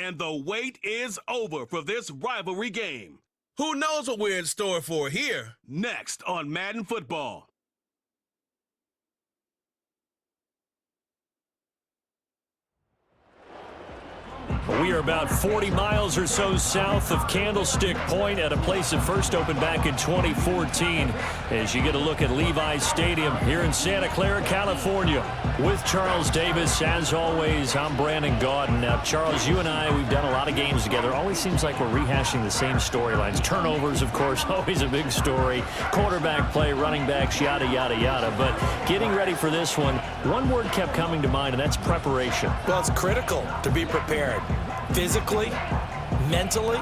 and the wait is over for this rivalry game. Who knows what we're in store for here? Next on Madden Football. We are about 40 miles or so south of Candlestick Point at a place that first opened back in 2014 as you get a look at Levi's Stadium here in Santa Clara, California. With Charles Davis, as always, I'm Brandon Gaudin. Now, Charles, you and I, we've done a lot of games together. Always seems like we're rehashing the same storylines. Turnovers, of course, always a big story. Quarterback play, running backs, yada, yada, yada. But getting ready for this one word kept coming to mind, and that's preparation. Well, it's critical to be prepared. Physically, mentally.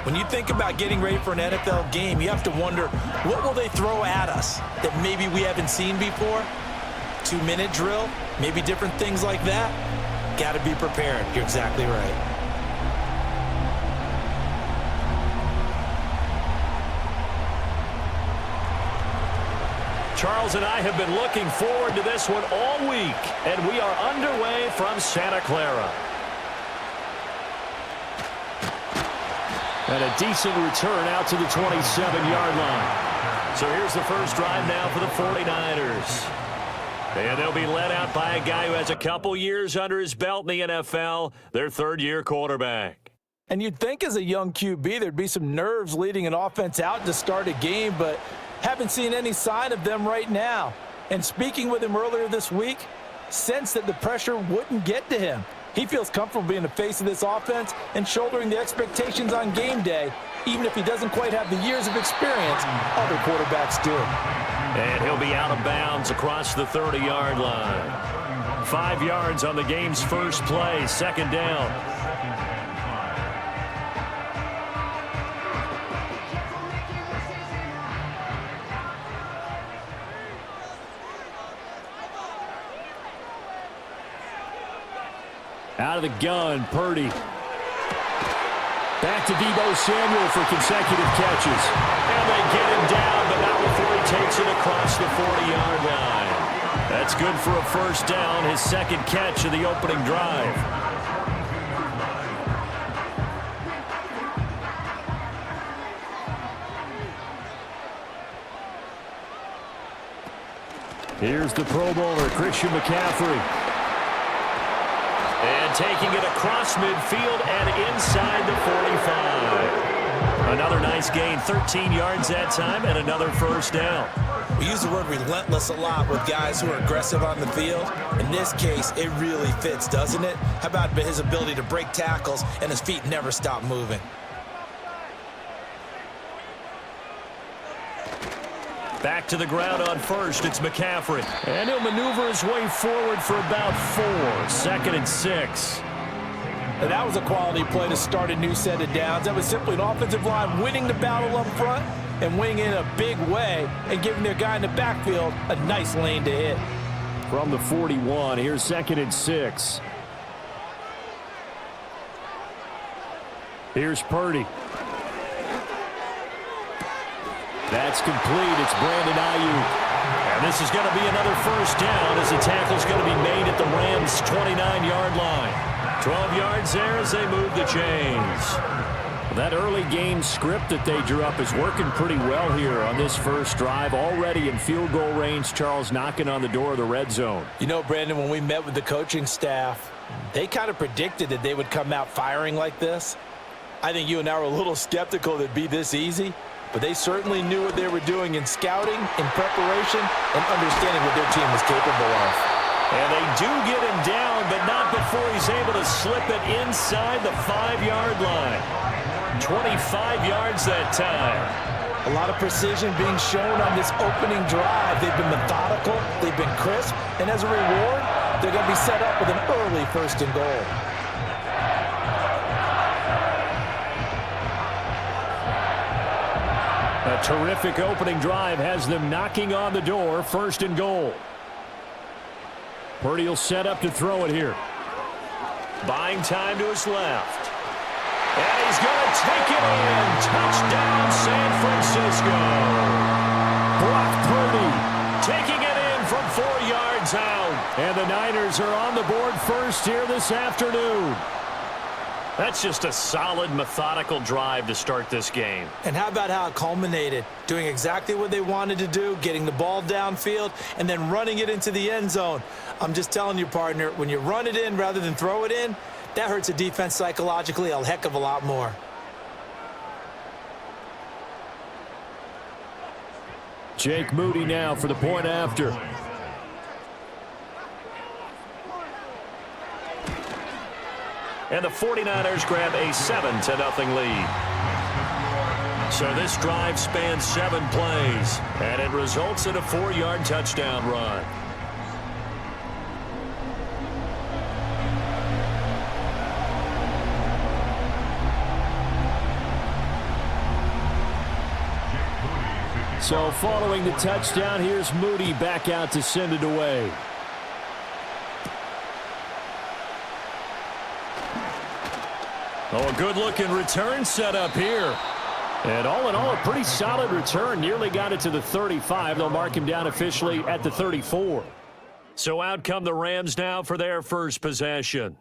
When you think about getting ready for an NFL game, you have to wonder, what will they throw at us that maybe we haven't seen before? 2-minute drill, maybe different things like that. Got to be prepared. You're exactly right. Charles and I have been looking forward to this one all week, and we are underway from Santa Clara. And a decent return out to the 27-yard line. So here's the first drive now for the 49ers. And they'll be led out by a guy who has a couple years under his belt in the NFL, their third-year quarterback. And you'd think as a young QB there'd be some nerves leading an offense out to start a game, but haven't seen any sign of them right now. And speaking with him earlier this week, sensed that the pressure wouldn't get to him. He feels comfortable being the face of this offense and shouldering the expectations on game day, even if he doesn't quite have the years of experience other quarterbacks do. And he'll be out of bounds across the 30-yard line. 5 yards on the game's first play, second down. Out of the gun, Purdy. Back to Deebo Samuel for consecutive catches. And they get him down, but not before he takes it across the 40-yard line. That's good for a first down, his second catch of the opening drive. Here's the Pro Bowler, Christian McCaffrey. And taking it across midfield and inside the 45. Another nice gain, 13 yards that time, and another first down. We use the word relentless a lot with guys who are aggressive on the field. In this case, it really fits, doesn't it? How about his ability to break tackles and his feet never stop moving? Back to the ground on first, it's McCaffrey. And he'll maneuver his way forward for about 4, 2nd and 6. And that was a quality play to start a new set of downs. That was simply an offensive line winning the battle up front and winning in a big way and giving their guy in the backfield a nice lane to hit. From the 41, here's 2nd and 6. Here's Purdy. That's complete. It's Brandon Ayuk. And this is going to be another first down as the tackle's going to be made at the Rams' 29-yard line. 12 yards there as they move the chains. That early game script that they drew up is working pretty well here on this first drive. Already in field goal range, Charles knocking on the door of the red zone. You know, Brandon, when we met with the coaching staff, they kind of predicted that they would come out firing like this. I think you and I were a little skeptical that it'd be this easy. But they certainly knew what they were doing in scouting, in preparation, and understanding what their team was capable of. And they do get him down, but not before he's able to slip it inside the 5-yard line. 25 yards that time. A lot of precision being shown on this opening drive. They've been methodical, they've been crisp, and as a reward, they're going to be set up with an early 1st and goal. A terrific opening drive has them knocking on the door, 1st and goal. Purdy will set up to throw it here. Buying time to his left. And he's going to take it in. Touchdown, San Francisco. Brock Purdy taking it in from 4 yards out. And the Niners are on the board first here this afternoon. That's just a solid, methodical drive to start this game. And how about how it culminated? Doing exactly what they wanted to do, getting the ball downfield, and then running it into the end zone. I'm just telling you, partner, when you run it in rather than throw it in, that hurts a defense psychologically a heck of a lot more. Jake Moody now for the point after. And the 49ers grab a 7-0 lead. So this drive spans 7 plays, and it results in a 4-yard touchdown run. So following the touchdown, here's Moody back out to send it away. Oh, a good-looking return set up here. And all in all, a pretty solid return. Nearly got it to the 35. They'll mark him down officially at the 34. So out come the Rams now for their first possession.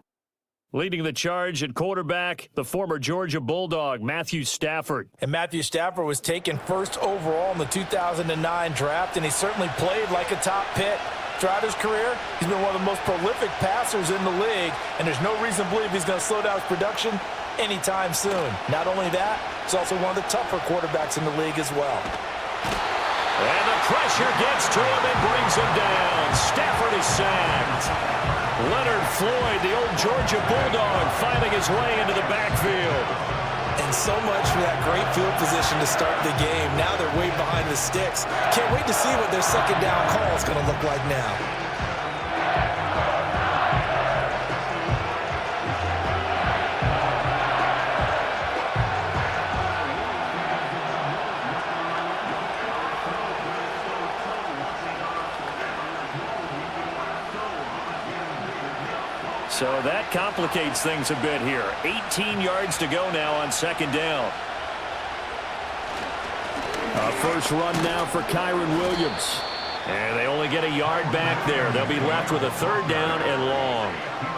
Leading the charge at quarterback, the former Georgia Bulldog, Matthew Stafford. And Matthew Stafford was taken first overall in the 2009 draft, and he certainly played like a top pick. Throughout his career, he's been one of the most prolific passers in the league, and there's no reason to believe he's going to slow down his production anytime soon. Not only that, he's also one of the tougher quarterbacks in the league as well. And the pressure gets to him and brings him down. Stafford is sacked. Leonard Floyd, the old Georgia Bulldog, finding his way into the backfield. And so much for that great field position to start the game. Now they're way behind the sticks. Can't wait to see what their second down call is going to look like now. So that complicates things a bit here. 18 yards to go now on second down. A first run now for Kyron Williams. And they only get a yard back there. They'll be left with a third down and long.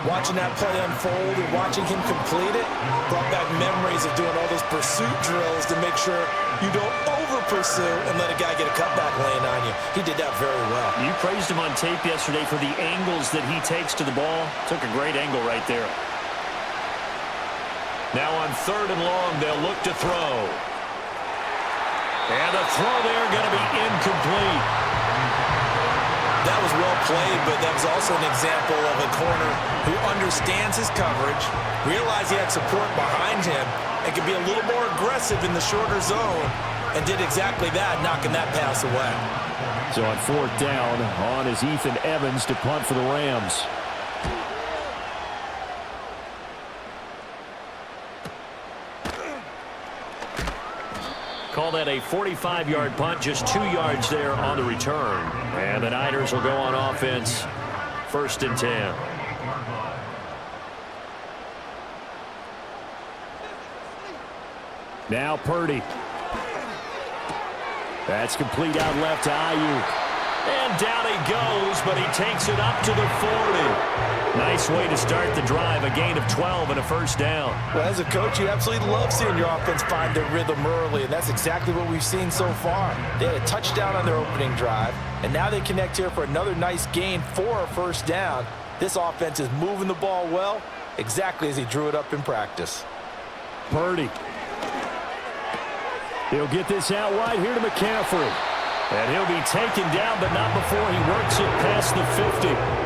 Watching that play unfold and watching him complete it brought back memories of doing all those pursuit drills to make sure you don't over-pursue and let a guy get a cutback lane on you. He did that very well. You praised him on tape yesterday for the angles that he takes to the ball. Took a great angle right there. Now on third and long, they'll look to throw. And the throw there going to be incomplete. That was well played, but that was also an example of a corner who understands his coverage, realized he had support behind him, and could be a little more aggressive in the shorter zone, and did exactly that, knocking that pass away. So on fourth down, on is Ethan Evans to punt for the Rams. Call that a 45-yard punt, just 2 yards there on the return. And the Niners will go on offense, 1st and 10. Now Purdy. That's complete out left to Ayuk. And down he goes, but he takes it up to the 40. Nice way to start the drive, a gain of 12 and a first down. Well, as a coach, you absolutely love seeing your offense find their rhythm early, and that's exactly what we've seen so far. They had a touchdown on their opening drive, and now they connect here for another nice gain for a first down. This offense is moving the ball well, exactly as he drew it up in practice. Purdy. He'll get this out wide here to McCaffrey. And he'll be taken down, but not before he works it past the 50.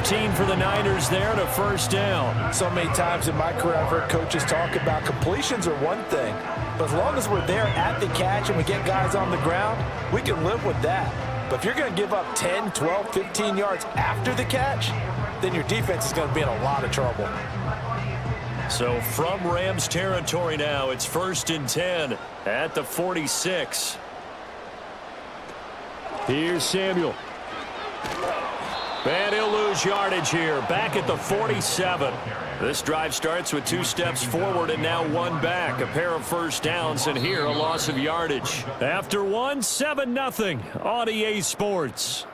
15 for the Niners there and a first down. So many times in my career I've heard coaches talk about completions are one thing, but as long as we're there at the catch and we get guys on the ground, we can live with that. But if you're going to give up 10, 12, 15 yards after the catch, then your defense is going to be in a lot of trouble. So from Rams territory now, it's 1st and 10 at the 46. Here's Samuel. And he'll lose yardage here, back at the 47. This drive starts with 2 steps forward and now 1 back. A pair of first downs, and here a loss of yardage. After 1, 7-0 on EA Sports.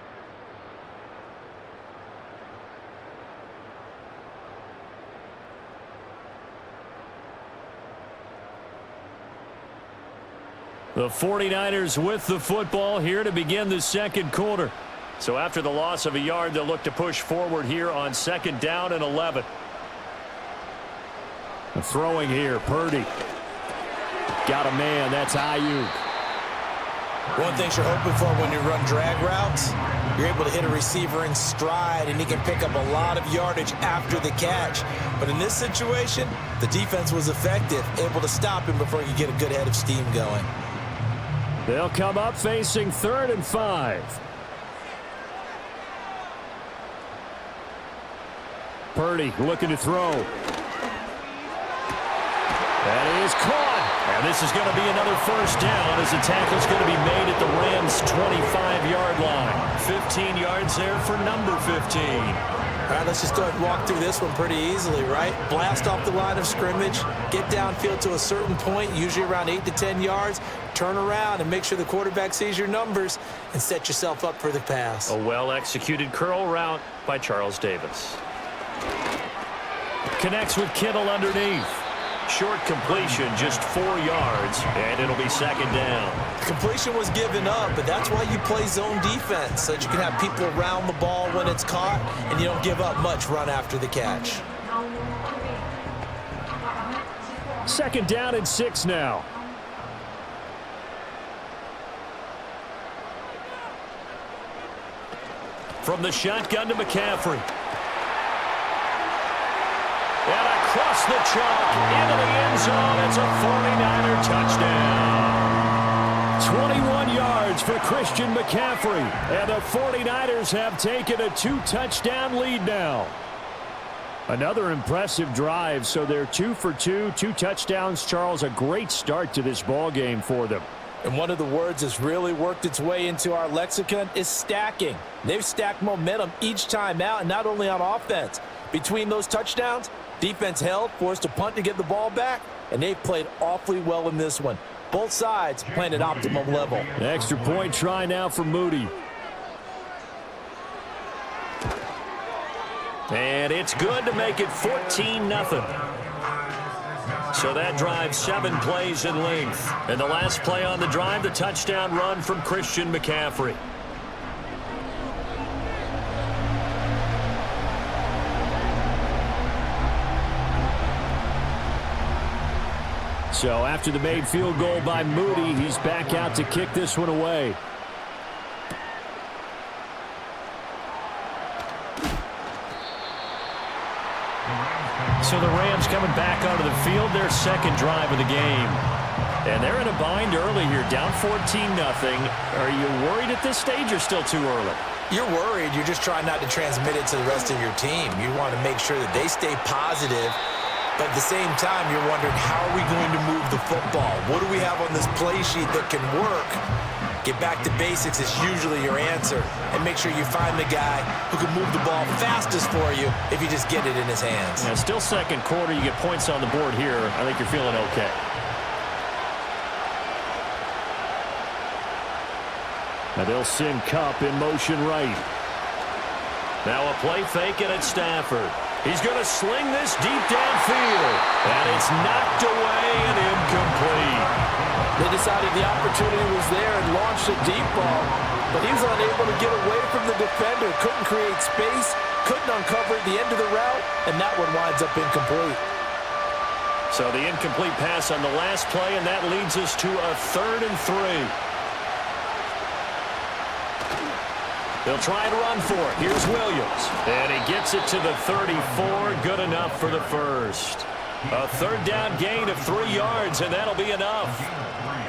The 49ers with the football here to begin the second quarter. So after the loss of a yard, they'll look to push forward here on 2nd down and 11. Throwing here, Purdy. Got a man, that's Ayuk. One thing you're hoping for when you run drag routes, you're able to hit a receiver in stride, and he can pick up a lot of yardage after the catch. But in this situation, the defense was effective, able to stop him before you get a good head of steam going. They'll come up facing 3rd and 5. Purdy looking to throw. That is caught. And this is going to be another 1st down as the tackle's going to be made at the Rams' 25-yard line. 15 yards there for number 15. All right, let's just go ahead and walk through this one pretty easily, right? Blast off the line of scrimmage, get downfield to a certain point, usually around 8 to 10 yards, turn around and make sure the quarterback sees your numbers and set yourself up for the pass. A well-executed curl route by Charles Davis. Connects with Kittle underneath. Short completion, just 4 yards, and it'll be 2nd down. Completion was given up, but that's why you play zone defense, so that you can have people around the ball when it's caught, and you don't give up much run after the catch. 2nd down and 6 now. From the shotgun to McCaffrey. And across the chalk, into the end zone. It's a 49er touchdown. 21 yards for Christian McCaffrey. And the 49ers have taken a 2-touchdown lead now. Another impressive drive, so they're 2 for 2, 2 touchdowns. Charles, a great start to this ball game for them. And one of the words that's really worked its way into our lexicon is stacking. They've stacked momentum each time out, and not only on offense. Between those touchdowns, defense held, forced a punt to get the ball back, and they played awfully well in this one. Both sides playing at optimum level. Extra point try now for Moody. And it's good to make it 14-0. So that drive 7 plays in length. And the last play on the drive, the touchdown run from Christian McCaffrey. So after the made field goal by Moody, he's back out to kick this one away. So the Rams coming back onto the field, their 2nd drive of the game. And they're in a bind early here, down 14-0. Are you worried at this stage or still too early? You're worried. You're just trying not to transmit it to the rest of your team. You want to make sure that they stay positive. But at the same time, you're wondering, how are we going to move the football? What do we have on this play sheet that can work? Get back to basics is usually your answer. And make sure you find the guy who can move the ball fastest for you if you just get it in his hands. Yeah, still 2nd quarter. You get points on the board here. I think you're feeling okay. Now they'll send Kupp in motion right. Now a play fake and it's Stafford. He's going to sling this deep downfield. And it's knocked away and incomplete. They decided the opportunity was there and launched a deep ball. But he was unable to get away from the defender. Couldn't create space. Couldn't uncover the end of the route. And that one winds up incomplete. So the incomplete pass on the last play, and that leads us to a 3rd and 3. They'll try and run for it. Here's Williams. And he gets it to the 34. Good enough for the 1st. A 3rd down gain of 3 yards, and that'll be enough.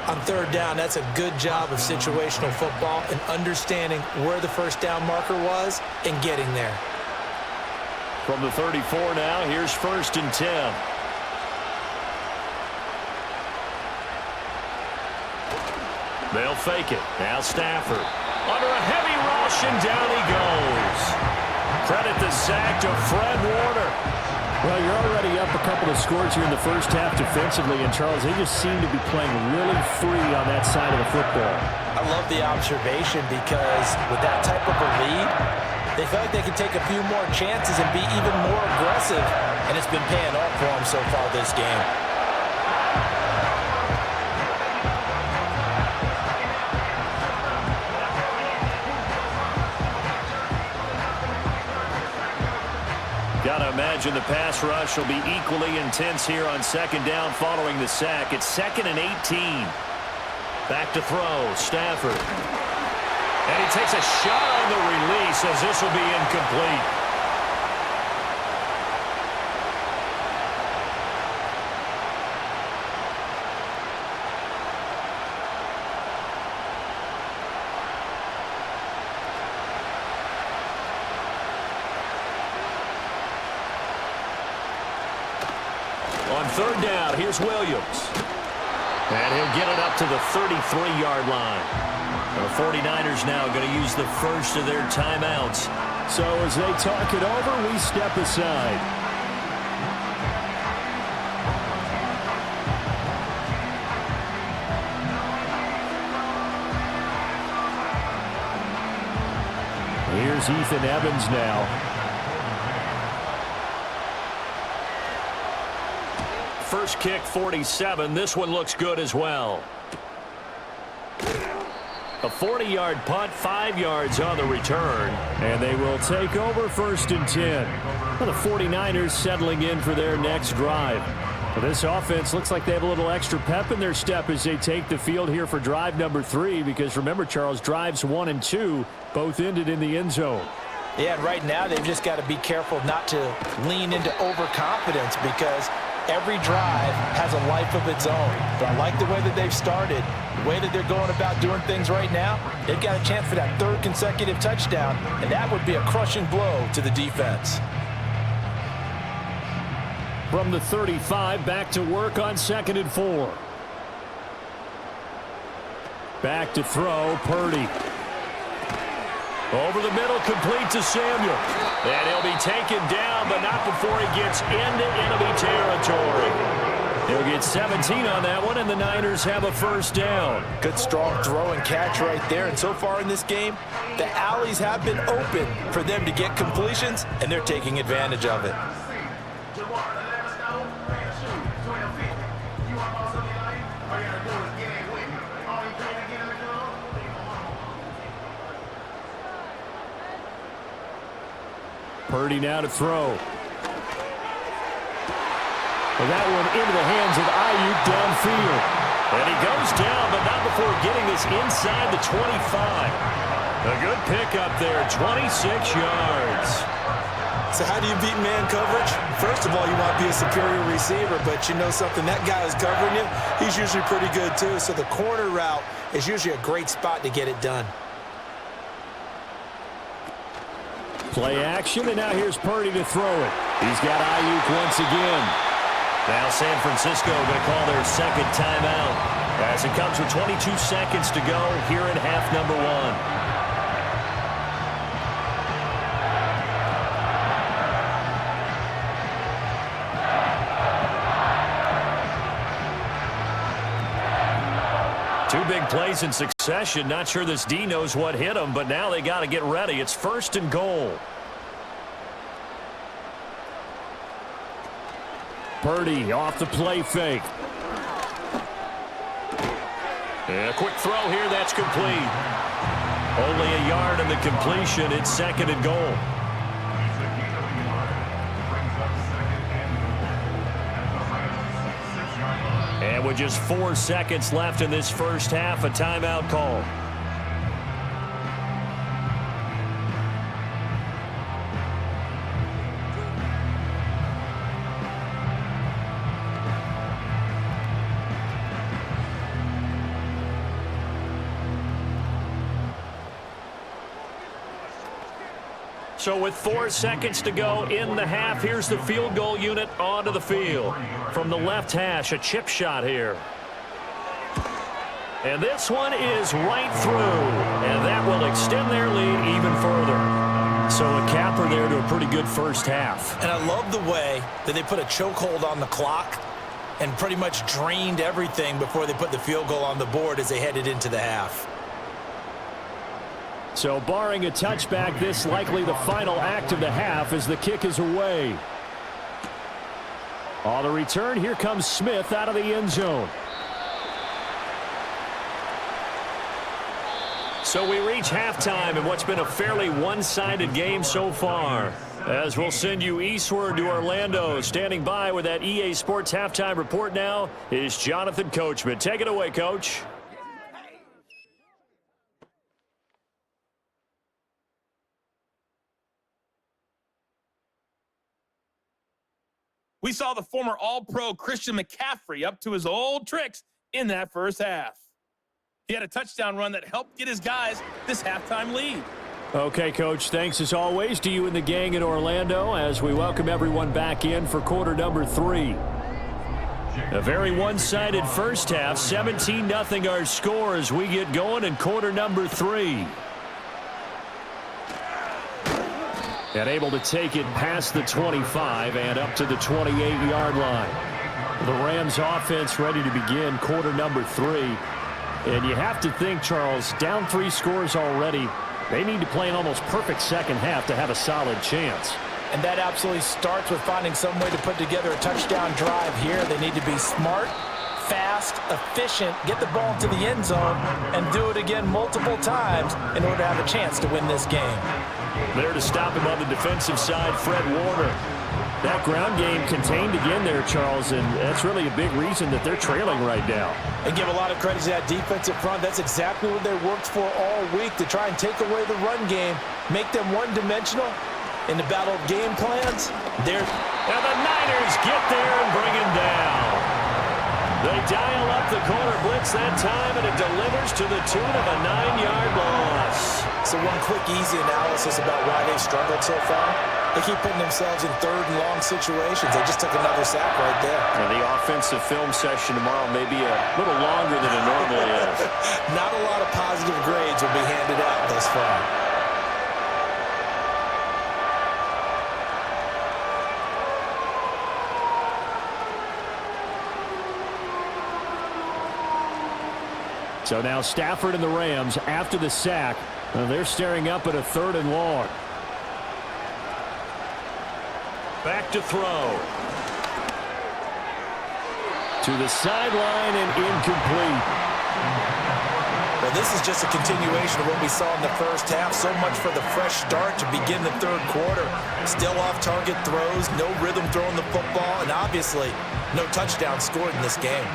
On 3rd down, that's a good job of situational football and understanding where the 1st down marker was and getting there. From the 34 now, here's 1st and 10. They'll fake it. Now Stafford. Under a heavy rush, and down he goes. Credit the sack to Fred Warner. Well, you're already up a couple of scores here in the first half defensively, and Charles, they just seem to be playing really free on that side of the football. I love the observation because with that type of a lead, they feel like they can take a few more chances and be even more aggressive, and it's been paying off for them so far this game. imagine the pass rush will be equally intense here on second down following the sack. It's 2nd and 18. Back to throw, Stafford. And he takes a shot on the release as this will be incomplete. On third down, here's Williams. And he'll get it up to the 33-yard line. The 49ers now going to use the first of their timeouts. So as they talk it over, we step aside. Here's Ethan Evans now. First kick, 47. This one looks good as well. A 40-yard punt, 5 yards on the return. And they will take over 1st and 10. Well, the 49ers settling in for their next drive. Well, this offense looks like they have a little extra pep in their step as they take the field here for drive number 3. Because remember, Charles, drives 1 and 2 both ended in the end zone. Yeah, and right now they've just got to be careful not to lean into overconfidence because every drive has a life of its own. But I like the way that they've started, the way that they're going about doing things right now. They've got a chance for that 3rd consecutive touchdown, and that would be a crushing blow to the defense. From the 35, back to work on 2nd and 4. Back to throw, Purdy. Over the middle, complete to Samuel. And he'll be taken down, but not before he gets into enemy territory. He'll get 17 on that one, and the Niners have a first down. Good, strong throw and catch right there. And so far in this game, the alleys have been open for them to get completions, and they're taking advantage of it. Purdy now to throw. Well, that one into the hands of Ayuk downfield. And he goes down, but not before getting this inside the 25. A good pickup there, 26 yards. So how do you beat man coverage? First of all, you want to be a superior receiver, but you know something, that guy is covering you. He's usually pretty good too, so the corner route is usually a great spot to get it done. Play action, and now here's Purdy to throw it. He's got Ayuk once again. Now San Francisco going to call their 2nd timeout as it comes with 22 seconds to go here in half number 1. Two big plays in succession. Not sure this D knows what hit him, but now they got to get ready. It's 1st and goal. Purdy off the play fake. And a quick throw here, that's complete. Only a yard in the completion. It's 2nd and goal. And with just 4 seconds left in this first half, a timeout call. So with 4 seconds to go in the half, here's the field goal unit onto the field. From the left hash, a chip shot here. And this one is right through. And that will extend their lead even further. So a capper there to a pretty good first half. And I love the way that they put a chokehold on the clock and pretty much drained everything before they put the field goal on the board as they headed into the half. So barring a touchback, this likely the final act of the half as the kick is away. On the return, here comes Smith out of the end zone. So we reach halftime in what's been a fairly one-sided game so far. As we'll send you eastward to Orlando. Standing by with that EA Sports halftime report now is Jonathan Coachman. Take it away, Coach. We saw the former All-Pro Christian McCaffrey up to his old tricks in that first half. He had a touchdown run that helped get his guys this halftime lead. Okay, Coach, thanks as always to you and the gang in Orlando as we welcome everyone back in for quarter number 3. A very one-sided first half, 17-0 our score as we get going in quarter number 3. And able to take it past the 25 and up to the 28-yard line. The Rams offense ready to begin quarter number 3. And you have to think, Charles, down 3 scores already. They need to play an almost perfect second half to have a solid chance. And that absolutely starts with finding some way to put together a touchdown drive here. They need to be smart, fast, efficient, get the ball to the end zone, and do it again multiple times in order to have a chance to win this game. There to stop him on the defensive side, Fred Warner. That ground game contained again there, Charles, and that's really a big reason that they're trailing right now. And give a lot of credit to that defensive front. That's exactly what they worked for all week, to try and take away the run game, make them one-dimensional. In the battle of game plans, and the Niners get there and bring him down. They dial up the corner blitz that time, and it delivers to the tune of a 9-yard loss. So one quick, easy analysis about why they've struggled so far. They keep putting themselves in third and long situations. They just took another sack right there. And the offensive film session tomorrow may be a little longer than it normally is. Not a lot of positive grades will be handed out thus far. So now Stafford and the Rams, after the sack, they're staring up at a 3rd and long. Back to throw. To the sideline and incomplete. Well, this is just a continuation of what we saw in the first half. So much for the fresh start to begin the third quarter. Still off-target throws, no rhythm throwing the football, and obviously no touchdown scored in this game.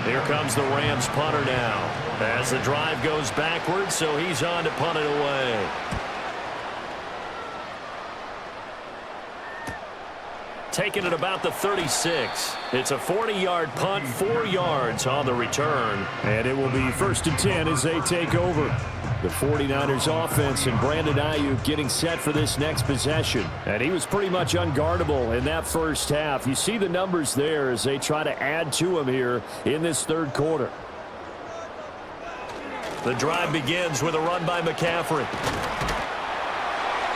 Here comes the Rams punter now. As the drive goes backwards, so he's on to punt it away. Taking it about the 36. It's a 40-yard punt, 4 yards on the return. And it will be 1st and 10 as they take over. The 49ers offense and Brandon Ayuk getting set for this next possession. And he was pretty much unguardable in that first half. You see the numbers there as they try to add to him here in this third quarter. The drive begins with a run by McCaffrey.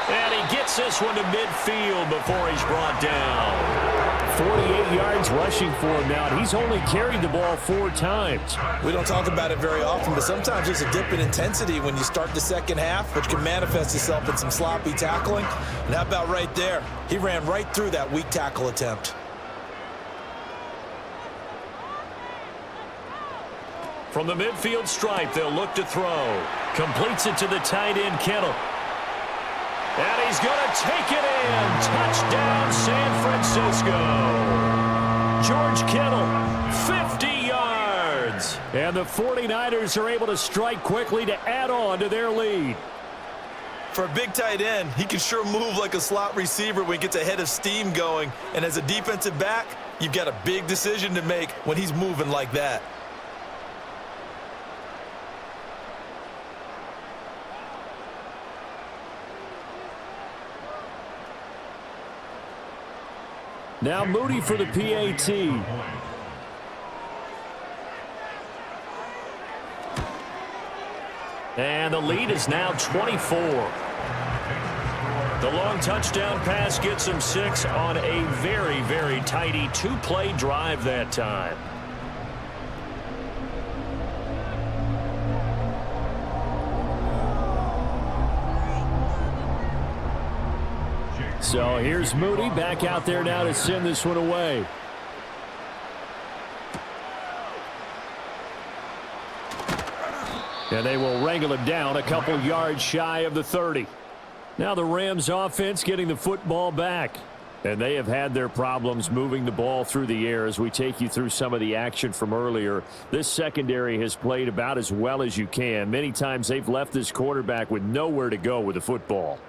And he gets this one to midfield before he's brought down. 48 yards rushing for him now, and he's only carried the ball 4 times. We don't talk about it very often, but sometimes there's a dip in intensity when you start the second half, which can manifest itself in some sloppy tackling. And how about right there? He ran right through that weak tackle attempt. From the midfield stripe, they'll look to throw. Completes it to the tight end, Kittle. And he's going to take it in. Touchdown, San Francisco. George Kittle, 50 yards. And the 49ers are able to strike quickly to add on to their lead. For a big tight end, he can sure move like a slot receiver when he gets a head of steam going. And as a defensive back, you've got a big decision to make when he's moving like that. Now Moody for the PAT. And the lead is now 24. The long touchdown pass gets him 6 on a very, very tidy 2-play drive that time. So here's Moody back out there now to send this one away. And they will wrangle him down a couple yards shy of the 30. Now the Rams offense getting the football back. And they have had their problems moving the ball through the air as we take you through some of the action from earlier. This secondary has played about as well as you can. Many times they've left this quarterback with nowhere to go with the football.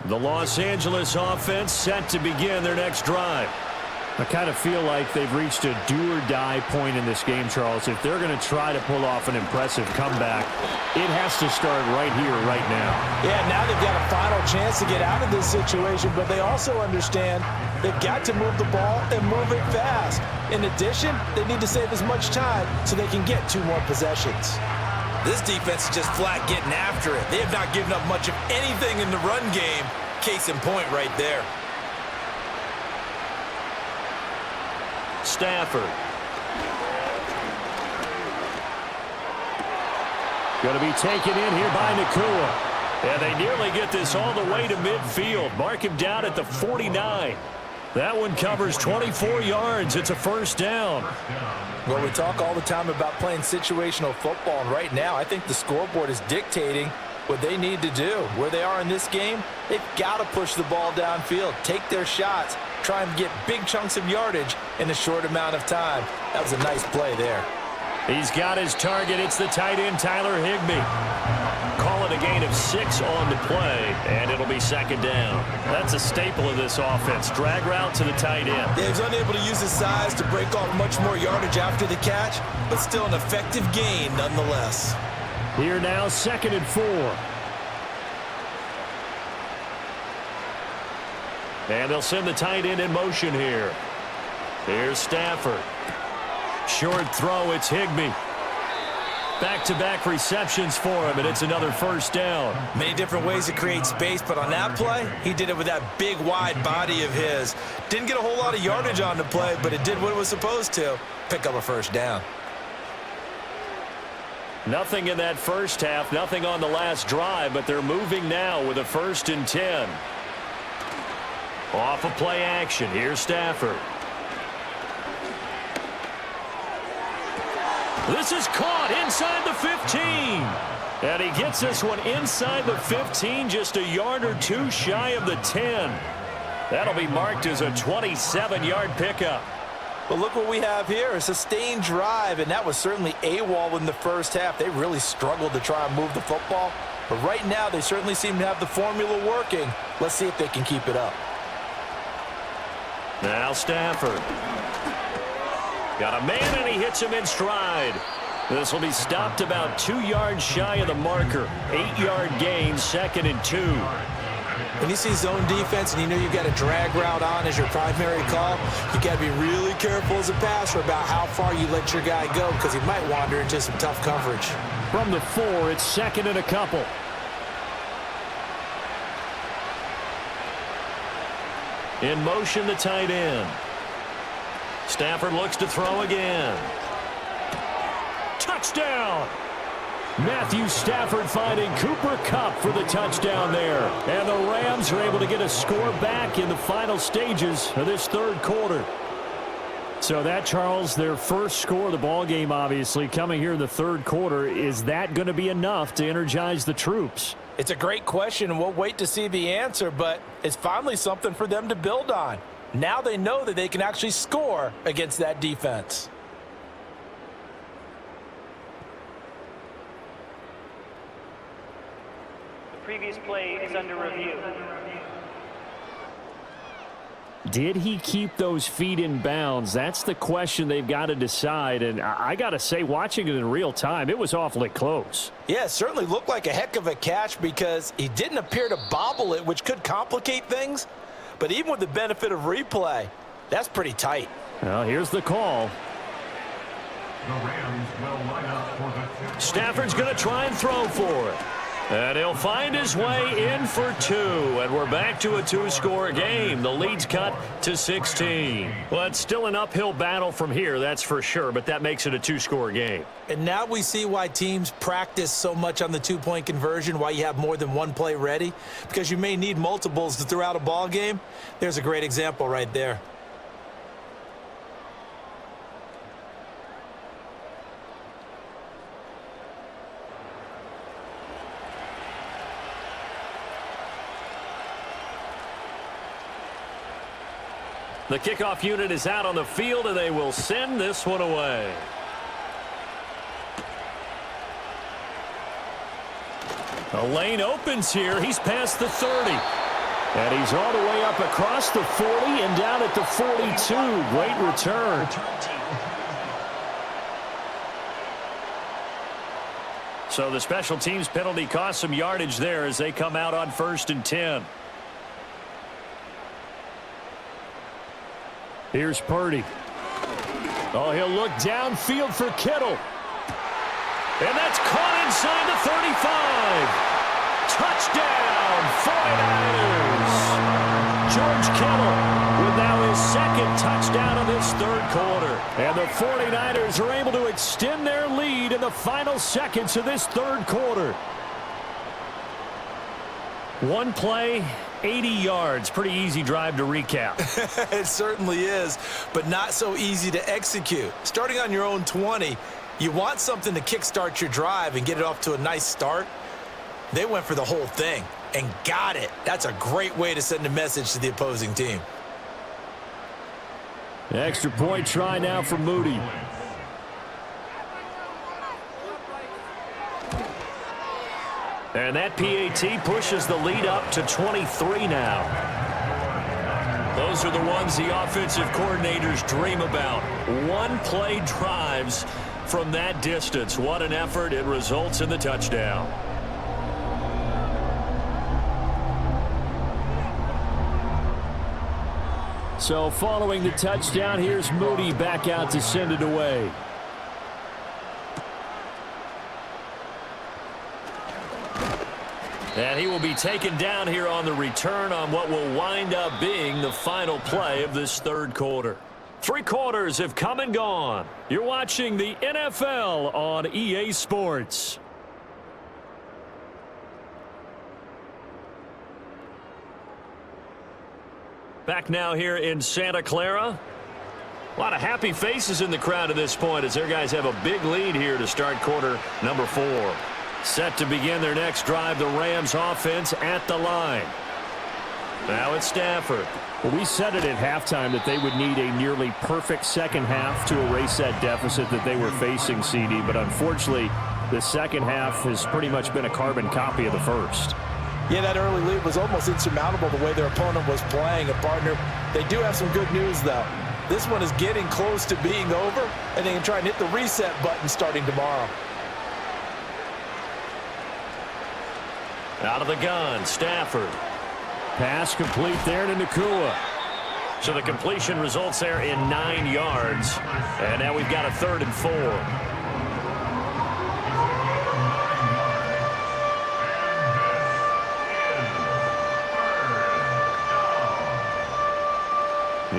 The Los Angeles offense set to begin their next drive. I kind of feel like they've reached a do-or-die point in this game, Charles. If they're going to try to pull off an impressive comeback, it has to start right here, right now. Yeah, now they've got a final chance to get out of this situation, but they also understand they've got to move the ball and move it fast. In addition, they need to save as much time so they can get 2 more possessions. This defense is just flat getting after it. They have not given up much of anything in the run game. Case in point right there. Stafford. Going to be taken in here by Nakua. And they nearly get this all the way to midfield. Mark him down at the 49. That one covers 24 yards. It's a first down. Well, we talk all the time about playing situational football, and right now I think the scoreboard is dictating what they need to do. Where they are in this game, they've got to push the ball downfield, take their shots, try and get big chunks of yardage in a short amount of time. That was a nice play there. He's got his target. It's the tight end, Tyler Higbee. Call it a gain of 6 on the play, and it'll be second down. That's a staple of this offense. Drag route to the tight end. Yeah, he was unable to use his size to break off much more yardage after the catch, but still an effective gain nonetheless. Here now, 2nd and 4. And they'll send the tight end in motion here. Here's Stafford. Short throw, it's Higbee. Back-to-back receptions for him, and it's another first down. Many different ways to create space, but on that play, he did it with that big, wide body of his. Didn't get a whole lot of yardage on the play, but it did what it was supposed to, pick up a first down. Nothing in that first half, nothing on the last drive, but they're moving now with a 1st and 10. Off of play action, here's Stafford. This is caught inside the 15. And he gets this one inside the 15, just a yard or 2 shy of the 10. That'll be marked as a 27-yard pickup. But look what we have here, a sustained drive, and that was certainly AWOL in the first half. They really struggled to try and move the football. But right now, they certainly seem to have the formula working. Let's see if they can keep it up. Now Stafford. Got a man, and he hits him in stride. This will be stopped about 2 yards shy of the marker. 8-yard gain, 2nd and 2. When you see zone defense and you know you've got a drag route on as your primary call, you got to be really careful as a passer about how far you let your guy go because he might wander into some tough coverage. From the 4, it's 2nd and a couple. In motion, the tight end. Stafford looks to throw again. Touchdown! Matthew Stafford finding Cooper Kupp for the touchdown there. And the Rams are able to get a score back in the final stages of this 3rd quarter. So that, Charles, their first score of the ball game, obviously, coming here in the 3rd quarter. Is that going to be enough to energize the troops? It's a great question, and we'll wait to see the answer, but it's finally something for them to build on. Now they know that they can actually score against that defense. The previous play is under review. Did he keep those feet in bounds? That's the question they've got to decide. And I got to say, watching it in real time, it was awfully close. Yeah, it certainly looked like a heck of a catch because he didn't appear to bobble it, which could complicate things. But even with the benefit of replay, that's pretty tight. Well, here's the call. Stafford's going to try and throw for it. And he'll find his way in for 2. And we're back to a 2-score game. The lead's cut to 16. Well, it's still an uphill battle from here, that's for sure. But that makes it a 2-score game. And now we see why teams practice so much on the 2-point conversion, why you have more than one play ready. Because you may need multiples to throw out a ball game. There's a great example right there. The kickoff unit is out on the field, and they will send this one away. The lane opens here. He's past the 30. And he's all the way up across the 40 and down at the 42. Great return. So the special teams penalty cost some yardage there as they come out on 1st and 10. Here's Purdy. Oh, he'll look downfield for Kittle. And that's caught inside the 35. Touchdown, 49ers. George Kittle with now his second touchdown of this third quarter. And the 49ers are able to extend their lead in the final seconds of this third quarter. One play, 80 yards. Pretty easy drive to recap. It certainly is, but not so easy to execute. Starting on your own 20, you want something to kickstart your drive and get it off to a nice start. They went for the whole thing and got it. That's a great way to send a message to the opposing team. Extra point try now for Moody. And that PAT pushes the lead up to 23 now. Those are the ones the offensive coordinators dream about. One-play drives from that distance. What an effort. It results in the touchdown. So following the touchdown, here's Moody back out to send it away. And he will be taken down here on the return on what will wind up being the final play of this third quarter. 3 quarters have come and gone. You're watching the NFL on EA Sports. Back now here in Santa Clara. A lot of happy faces in the crowd at this point as their guys have a big lead here to start quarter number 4. Set to begin their next drive, the Rams offense at the line. Now it's Stafford. Well, we said it at halftime that they would need a nearly perfect second half to erase that deficit that they were facing, CD. But unfortunately, the second half has pretty much been a carbon copy of the first. Yeah, that early lead was almost insurmountable the way their opponent was playing. And, partner, they do have some good news, though. This one is getting close to being over, and they can try and hit the reset button starting tomorrow. Out of the gun, Stafford. Pass complete there to Nakua. So the completion results there in 9 yards. And now we've got a 3rd and 4.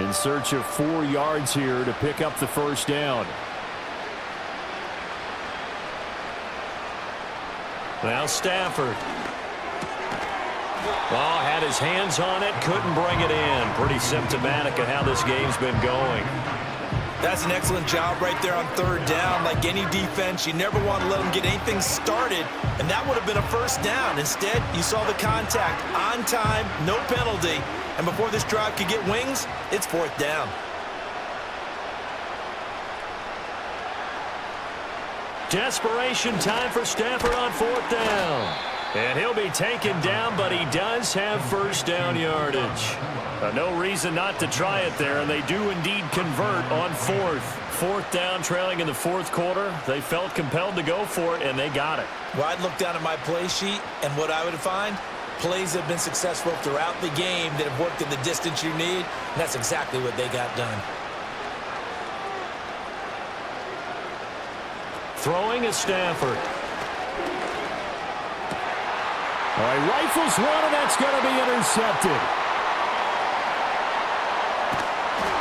In search of 4 yards here to pick up the first down. Now Stafford. Oh, had his hands on it, couldn't bring it in. Pretty symptomatic of how this game's been going. That's an excellent job right there on 3rd down. Like any defense, you never want to let them get anything started, and that would have been a first down. Instead, you saw the contact on time, no penalty, and before this drive could get wings, it's 4th down. Desperation time for Stafford on 4th down. And he'll be taken down, but he does have first down yardage. No reason not to try it there, and they do indeed convert on 4th. 4th down, trailing in the 4th quarter. They felt compelled to go for it, and they got it. Well, I'd look down at my play sheet, and what I would find, plays have been successful throughout the game that have worked in the distance you need, and that's exactly what they got done. Throwing is Stafford. All right, rifles one, and that's going to be intercepted.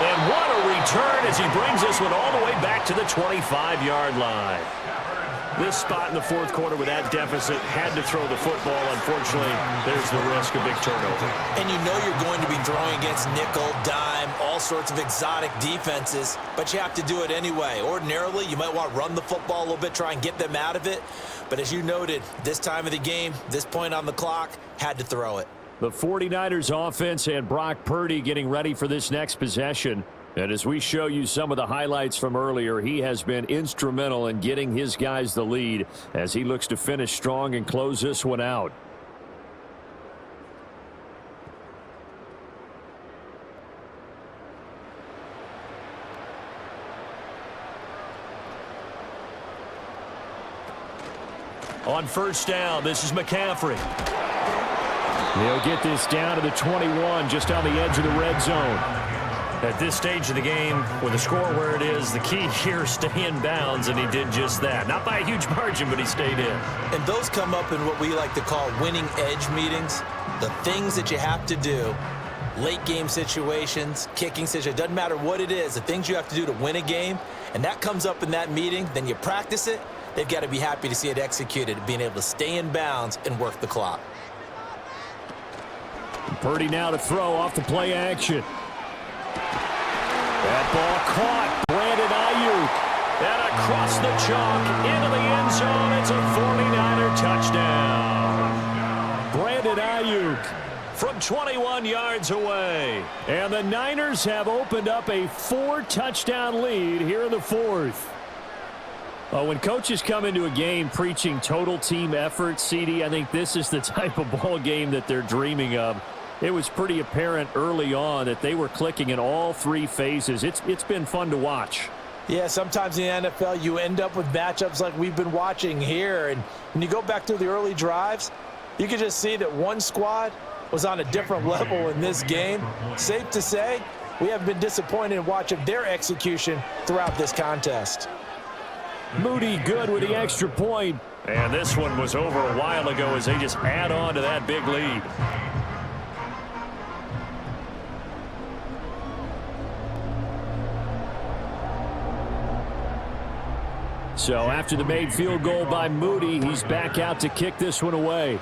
And what a return as he brings this one all the way back to the 25-yard line. This spot in the 4th quarter with that deficit had to throw the football. Unfortunately, there's the risk of big turnover. And you know you're going to be throwing against nickel, dime, all sorts of exotic defenses, but you have to do it anyway. Ordinarily, you might want to run the football a little bit, try and get them out of it. But as you noted, this time of the game, this point on the clock, had to throw it. The 49ers offense and Brock Purdy getting ready for this next possession. And as we show you some of the highlights from earlier, he has been instrumental in getting his guys the lead as he looks to finish strong and close this one out. On first down, this is McCaffrey. He'll get this down to the 21, just on the edge of the red zone. At this stage of the game, with the score where it is, the key here is stay in bounds, and he did just that. Not by a huge margin, but he stayed in. And those come up in what we like to call winning edge meetings. The things that you have to do, late game situations, kicking situations, doesn't matter what it is, the things you have to do to win a game, and that comes up in that meeting, then you practice it. They've got to be happy to see it executed, being able to stay in bounds and work the clock. Purdy now to throw off the play action. That ball caught. Brandon Ayuk. And across the chalk into the end zone. It's a 49er touchdown. Brandon Ayuk from 21 yards away. And the Niners have opened up a 4-touchdown lead here in the fourth. When coaches come into a game preaching total team effort, CD, I think this is the type of ball game that they're dreaming of. It was pretty apparent early on that they were clicking in all three phases. It's been fun to watch. Yeah, sometimes in the NFL you end up with matchups like we've been watching here. And when you go back to the early drives, you can just see that one squad was on a different level in this game. Safe to say, we have been disappointed in watching their execution throughout this contest. Moody good with the extra point. And this one was over a while ago as they just add on to that big lead. So after the made field goal by Moody, he's back out to kick this one away.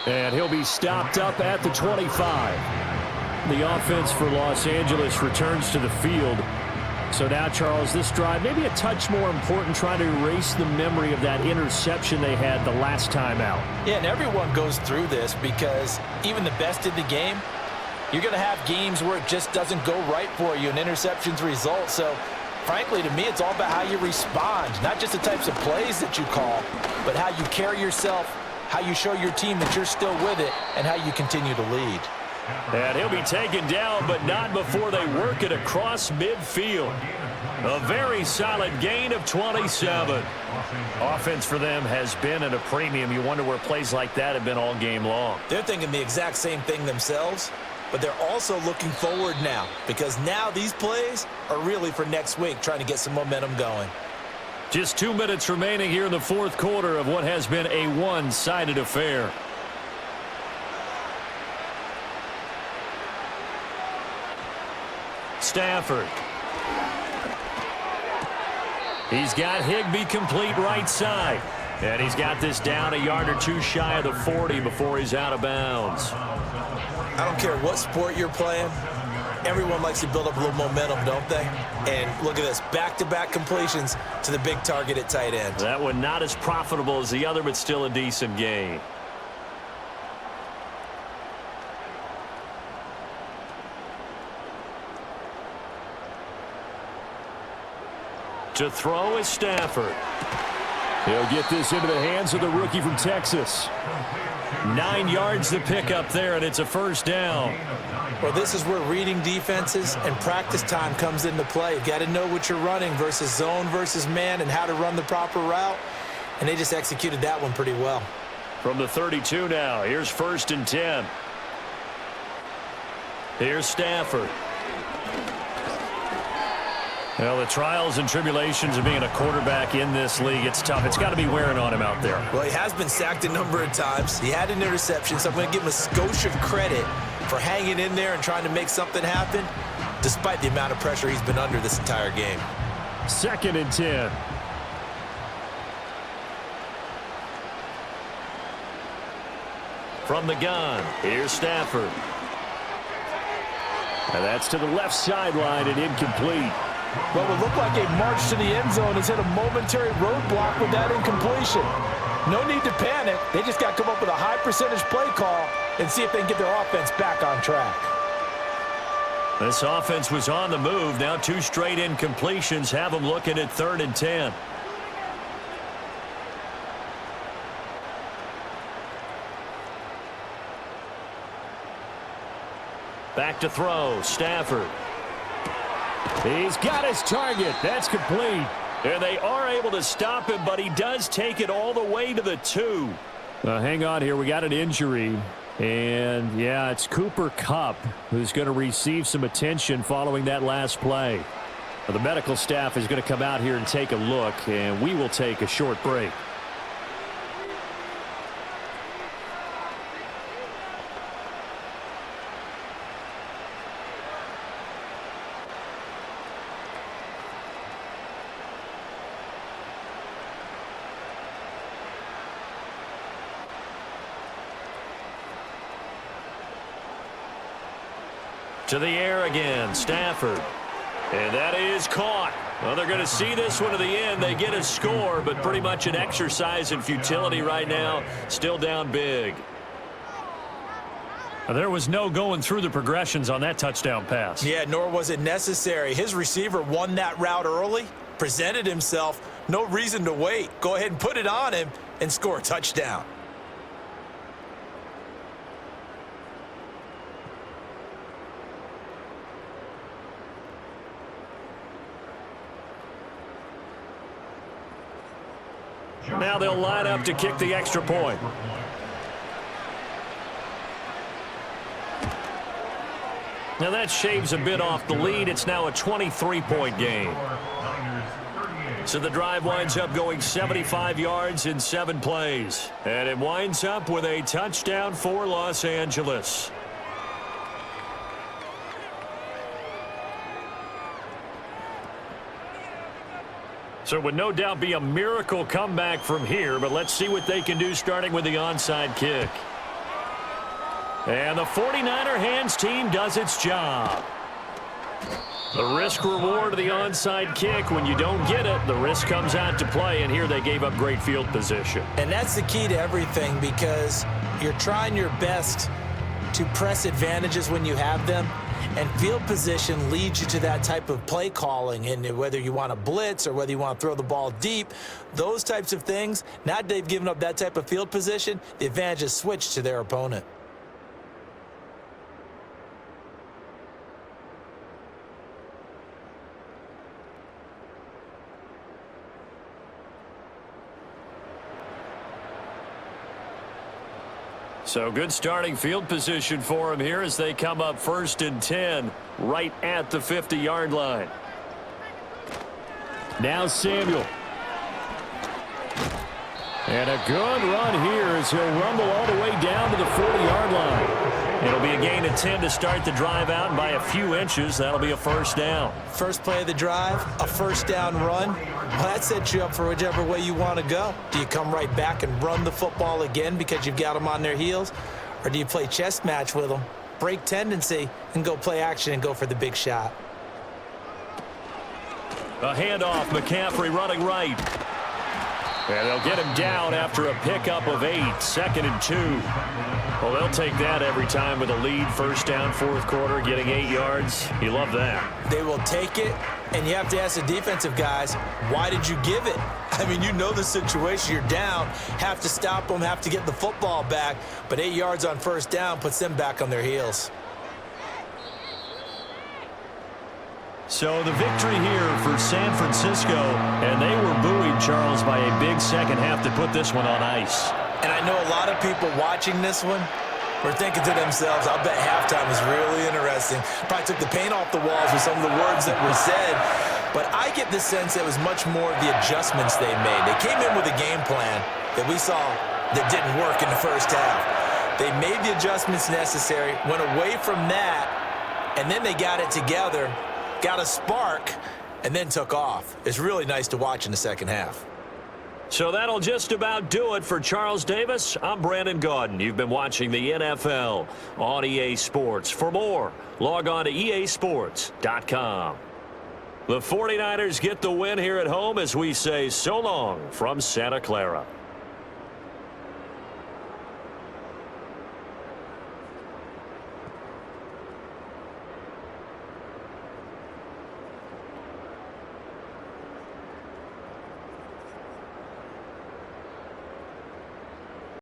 And he'll be stopped up at the 25. The offense for Los Angeles returns to the field. So now, Charles, this drive maybe a touch more important, trying to erase the memory of that interception they had the last time out. Yeah, and everyone goes through this because even the best in the game, you're going to have games where it just doesn't go right for you and interceptions result. So, frankly, to me, it's all about how you respond, not just the types of plays that you call, but how you carry yourself, how you show your team that you're still with it, and how you continue to lead. And he'll be taken down, but not before they work it across midfield. A very solid gain of 27. Offense for them has been at a premium. You wonder where plays like that have been all game long. They're thinking the exact same thing themselves, but they're also looking forward now because now these plays are really for next week, trying to get some momentum going. Just 2 minutes remaining here in the fourth quarter of what has been a one-sided affair. Stafford. He's got Higbee complete right side. And he's got this down a yard or two shy of the 40 before he's out of bounds. I don't care what sport you're playing. Everyone likes to build up a little momentum, don't they? And look at this, back-to-back completions to the big target at tight end. That one not as profitable as the other, but still a decent gain. To throw is Stafford. He'll get this into the hands of the rookie from Texas. 9 yards to pick up there, and it's a first down. Well, this is where reading defenses and practice time comes into play. You've got to know what you're running versus zone versus man and how to run the proper route. And they just executed that one pretty well. From the 32 now, here's 1st and 10. Here's Stafford. Well, the trials and tribulations of being a quarterback in this league, it's tough. It's got to be wearing on him out there. Well, he has been sacked a number of times. He had an interception, so I'm going to give him a skosh of credit for hanging in there and trying to make something happen, despite the amount of pressure he's been under this entire game. 2nd and 10. From the gun, here's Stafford. And that's to the left sideline and incomplete. What would look like a march to the end zone has hit a momentary roadblock with that incompletion. No need to panic. They just got to come up with a high percentage play call and see if they can get their offense back on track. This offense was on the move. Now 2 straight incompletions have them looking at 3rd and 10. Back to throw. Stafford. He's got his target. That's complete. And they are able to stop him, but he does take it all the way to the 2. Hang on here. We got an injury. And, yeah, it's Cooper Kupp who's going to receive some attention following that last play. The medical staff is going to come out here and take a look, and we will take a short break. To the air again, Stafford. And that is caught. Well, they're going to see this one to the end. They get a score, but pretty much an exercise in futility right now. Still down big. There was no going through the progressions on that touchdown pass. Yeah, nor was it necessary. His receiver won that route early, presented himself. No reason to wait. Go ahead and put it on him and score a touchdown. Now they'll line up to kick the extra point. Now that shaves a bit off the lead. It's now a 23-point game. So the drive winds up going 75 yards in 7 plays. And it winds up with a touchdown for Los Angeles. So it would no doubt be a miracle comeback from here, but let's see what they can do starting with the onside kick. And the 49er hands team does its job. The risk reward of the onside kick, when you don't get it, the risk comes out to play, and here they gave up great field position. And that's the key to everything, because you're trying your best to press advantages when you have them. And field position leads you to that type of play calling, and whether you want to blitz or whether you want to throw the ball deep, those types of things, now that they've given up that type of field position, the advantage is switched to their opponent. So good starting field position for him here as they come up 1st and 10 right at the 50-yard line. Now Samuel. And a good run here as he'll rumble all the way down to the 40-yard line. It'll be a gain of 10 to start the drive out, and by a few inches, that'll be a 1st down. First play of the drive, a 1st down run. Well, that sets you up for whichever way you want to go. Do you come right back and run the football again because you've got them on their heels? Or do you play chess match with them, break tendency, and go play action and go for the big shot? A handoff, McCaffrey running right. And they'll get him down after a pickup of 8, 2nd and 2. Well, they'll take that every time with a lead. 1st down, 4th quarter, getting 8 yards. You love that. They will take it, and you have to ask the defensive guys, why did you give it? I mean, you know the situation. You're down, have to stop them, have to get the football back, but 8 yards on 1st down puts them back on their heels. So the victory here for San Francisco, and they were buoyed, Charles, by a big second half to put this one on ice. And I know a lot of people watching this one were thinking to themselves, I'll bet halftime was really interesting. Probably took the paint off the walls with some of the words that were said. But I get the sense it was much more of the adjustments they made. They came in with a game plan that we saw that didn't work in the 1st half. They made the adjustments necessary, went away from that, and then they got it together, got a spark, and then took off. It's really nice to watch in the 2nd half. So that'll just about do it for Charles Davis. I'm Brandon Gaudin. You've been watching the NFL on EA Sports. For more, log on to easports.com. The 49ers get the win here at home as we say so long from Santa Clara.